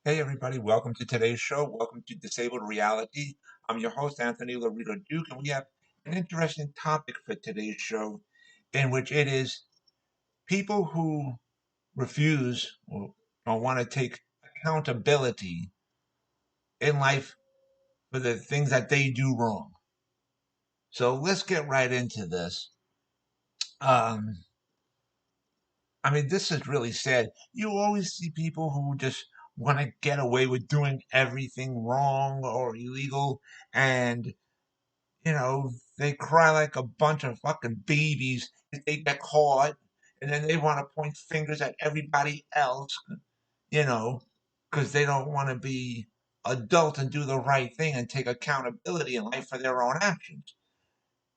Hey everybody, welcome to today's show. Welcome to Disabled Reality. I'm your host, Anthony Lorito-Duke, and we have an interesting topic for today's show, in which it is people who refuse or want to take accountability in life for the things that they do wrong. So let's get right into this. Um, this is really sad. You always see people who just want to get away with doing everything wrong or illegal, and they cry like a bunch of fucking babies if they get caught, and then they want to point fingers at everybody else, you know, because they don't want to be adult and do the right thing and take accountability in life for their own actions,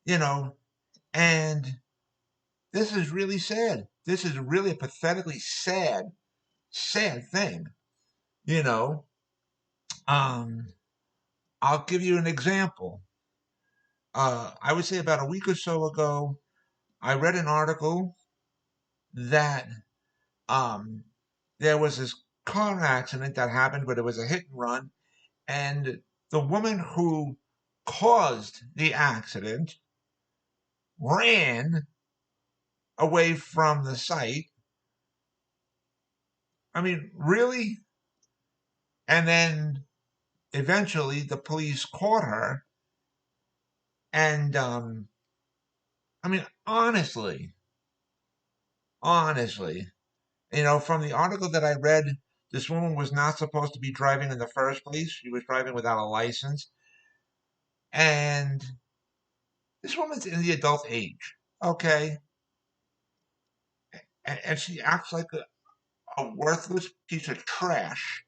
you know. And this is really sad. This is really a pathetically sad, sad thing, you know. Um, I'll give you an example. I would say about a week or so ago, I read an article that um, there was this car accident that happened, but it was a hit and run. And the woman who caused the accident ran away from the site. I mean, really? And then eventually the police caught her. And honestly, from the article that I read, this woman was not supposed to be driving in the first place. She was driving without a license. And this woman's in the adult age, okay? And she acts like a worthless piece of trash,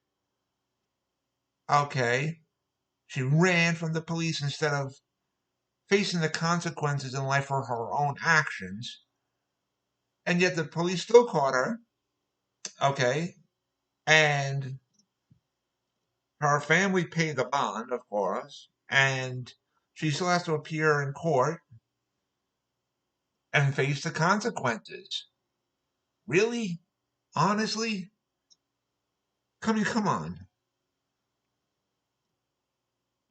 okay? She ran from the police instead of facing the consequences in life for her own actions. And yet the police still caught her, okay? And her family paid the bond, of course, and she still has to appear in court and face the consequences. Really? Honestly? Come on.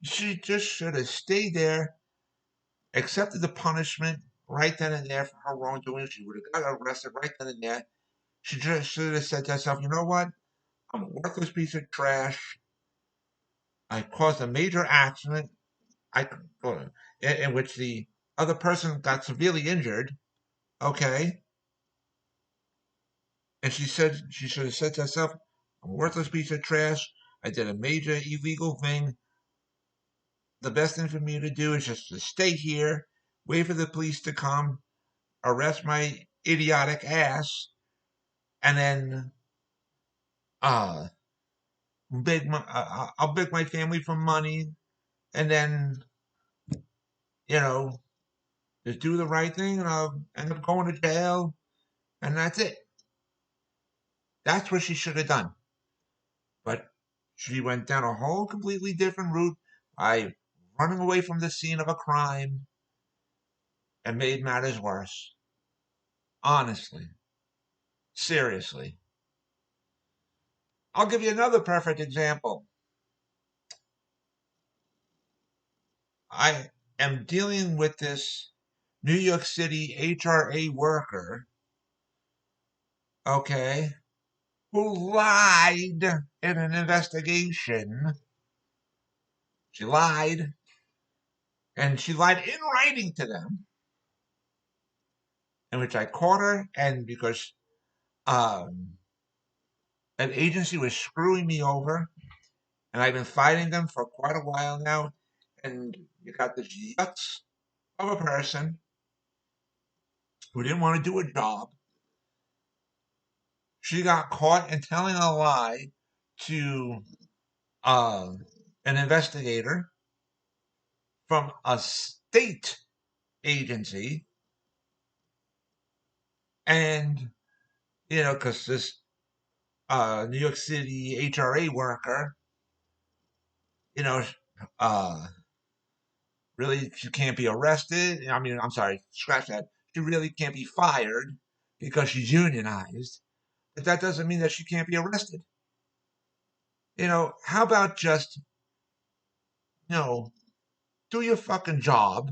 She just should have stayed there, accepted the punishment right then and there for her wrongdoing. She would have got arrested right then and there. She just should have said to herself, you know what? I'm a worthless piece of trash. I caused a major accident. I in which the other person got severely injured. Okay, and she should have said to herself, I'm a worthless piece of trash. I did a major illegal thing. The best thing for me to do is just to stay here, wait for the police to come, arrest my idiotic ass, and then uh I'll beg my family for money, and then you know just do the right thing, and I'll end up going to jail, and that's it. That's what she should have done. But she went down a whole completely different route by running away from the scene of a crime and made matters worse. Honestly, seriously. I'll give you another perfect example. I am dealing with this New York City HRA worker, okay, who lied in an investigation. She lied, and she lied in writing to them, in which I caught her, and because um, an agency was screwing me over, and I've been fighting them for quite a while now, and you got this yucks of a person who didn't want to do a job. She got caught in telling a lie to uh, an investigator from a state agency, and because this New York City HRA worker, you know, uh, really she can't be arrested. I'm sorry, scratch that. She really can't be fired because she's unionized, but that doesn't mean that she can't be arrested. How about just, do your fucking job,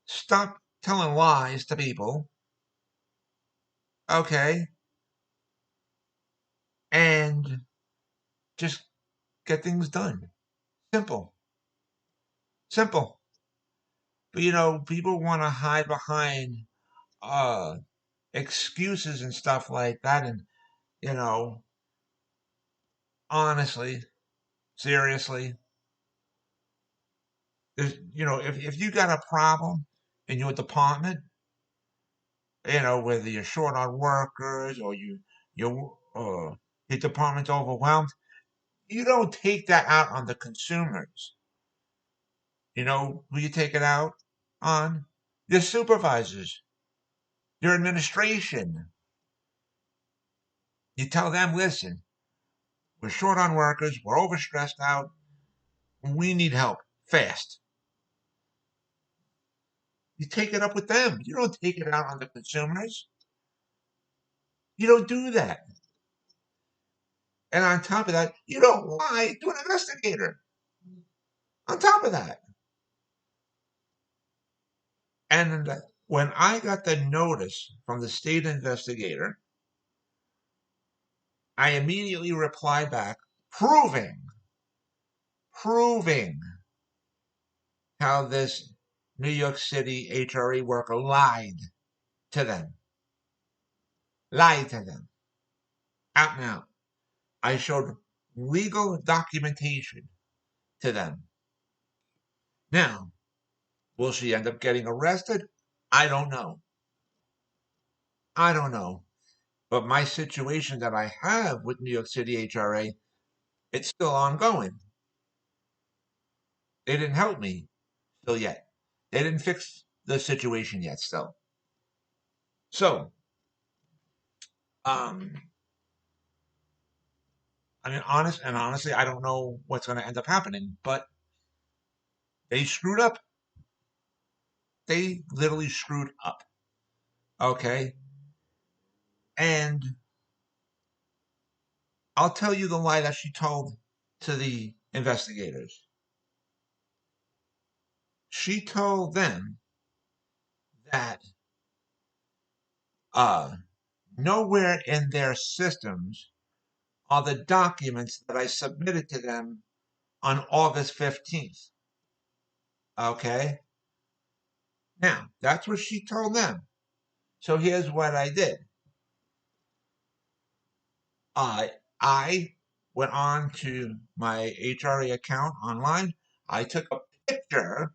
stop telling lies to people, okay, and just get things done. Simple. Simple. But people want to hide behind uh excuses and stuff like that, and you know, honestly, seriously, if you got a problem in your department, whether you're short on workers or your department's overwhelmed, you don't take that out on the consumers. Who you take it out on? Your supervisors, your administration. You tell them, listen, we're short on workers, we're overstressed out, we need help fast. You take it up with them. You don't take it out on the consumers. You don't do that. And on top of that, you don't lie to an investigator. On top of that. And when I got the notice from the state investigator, I immediately replied back, proving how this New York City HRA worker lied to them. Lied to them. Out and out. I showed legal documentation to them. Now, will she end up getting arrested? I don't know. I don't know. But my situation that I have with New York City HRA, it's still ongoing. They didn't help me still yet. They didn't fix the situation yet still. So, um, honestly, I don't know what's going to end up happening, but they screwed up. They literally screwed up. Okay. And I'll tell you the lie that she told to the investigators. She told them that uh, nowhere in their systems are the documents that I submitted to them on August 15th. Okay? Now, that's what she told them. So here's what I did. I went on to my HRA account online. I took a picture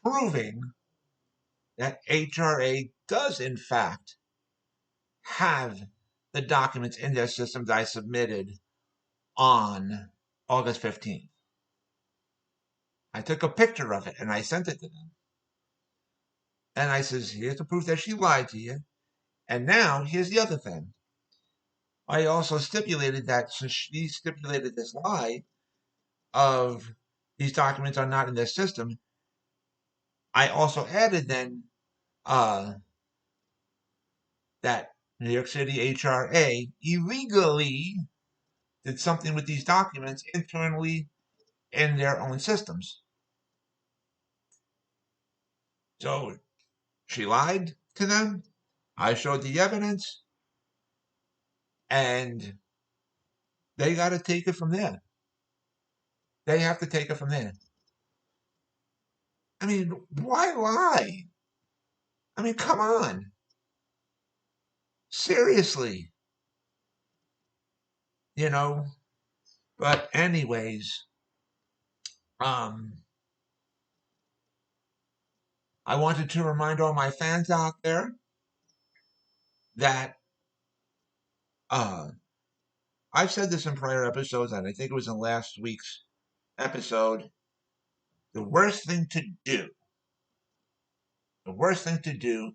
proving that HRA does, in fact, have the documents in their system that I submitted on August 15th. I took a picture of it and I sent it to them. And I says, here's the proof that she lied to you. And now here's the other thing. I also stipulated that since she stipulated this lie of these documents are not in their system, I also added then that New York City HRA illegally did something with these documents internally in their own systems. So she lied to them. I showed the evidence, and they got to take it from there. They have to take it from there. I mean, why lie? I mean, come on. Seriously. You know? But anyways, um, I wanted to remind all my fans out there that uh, I've said this in prior episodes, and I think it was in last week's episode. The worst thing to do, the worst thing to do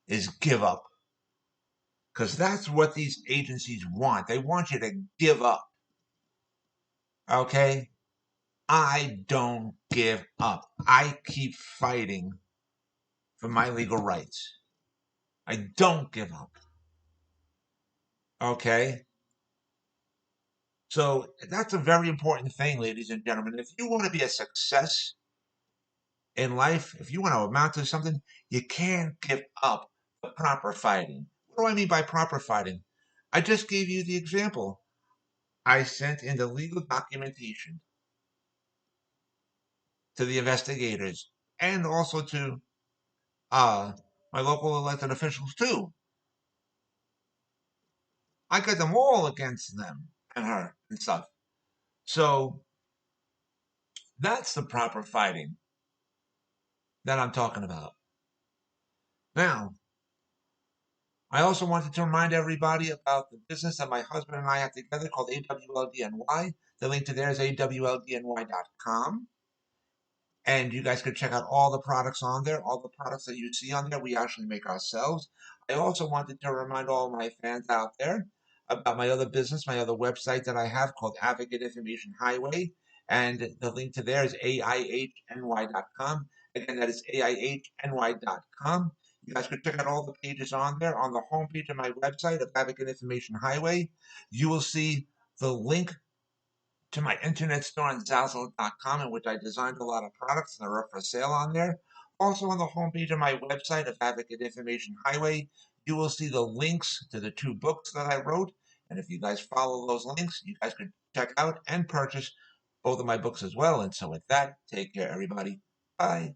is give up. Because that's what these agencies want. They want you to give up. Okay? I don't give up. I keep fighting for my legal rights. I don't give up. Okay? So that's a very important thing, ladies and gentlemen. If you want to be a success in life, if you want to amount to something, you can't give up the proper fighting. What do I mean by proper fighting? I just gave you the example. I sent in the legal documentation to the investigators and also to uh, my local elected officials too. I got them all against them and her and stuff. So that's the proper fighting that I'm talking about. Now, I also wanted to remind everybody about the business that my husband and I have together called AWLDNY. The link to there is awldny.com. And you guys can check out all the products on there, all the products that you see on there, we actually make ourselves. I also wanted to remind all my fans out there about my other business, my other website that I have called Advocate Information Highway. And the link to there is AIHNY.com. Again, that is AIHNY.com. You guys can check out all the pages on there. On the homepage of my website of Advocate Information Highway, you will see the link to my internet store on Zazzle.com, in which I designed a lot of products and they're up for sale on there. Also, on the homepage of my website of Advocate Information Highway, you will see the links to the two books that I wrote. And if you guys follow those links, you guys can check out and purchase both of my books as well. And so, with that, take care, everybody. Bye.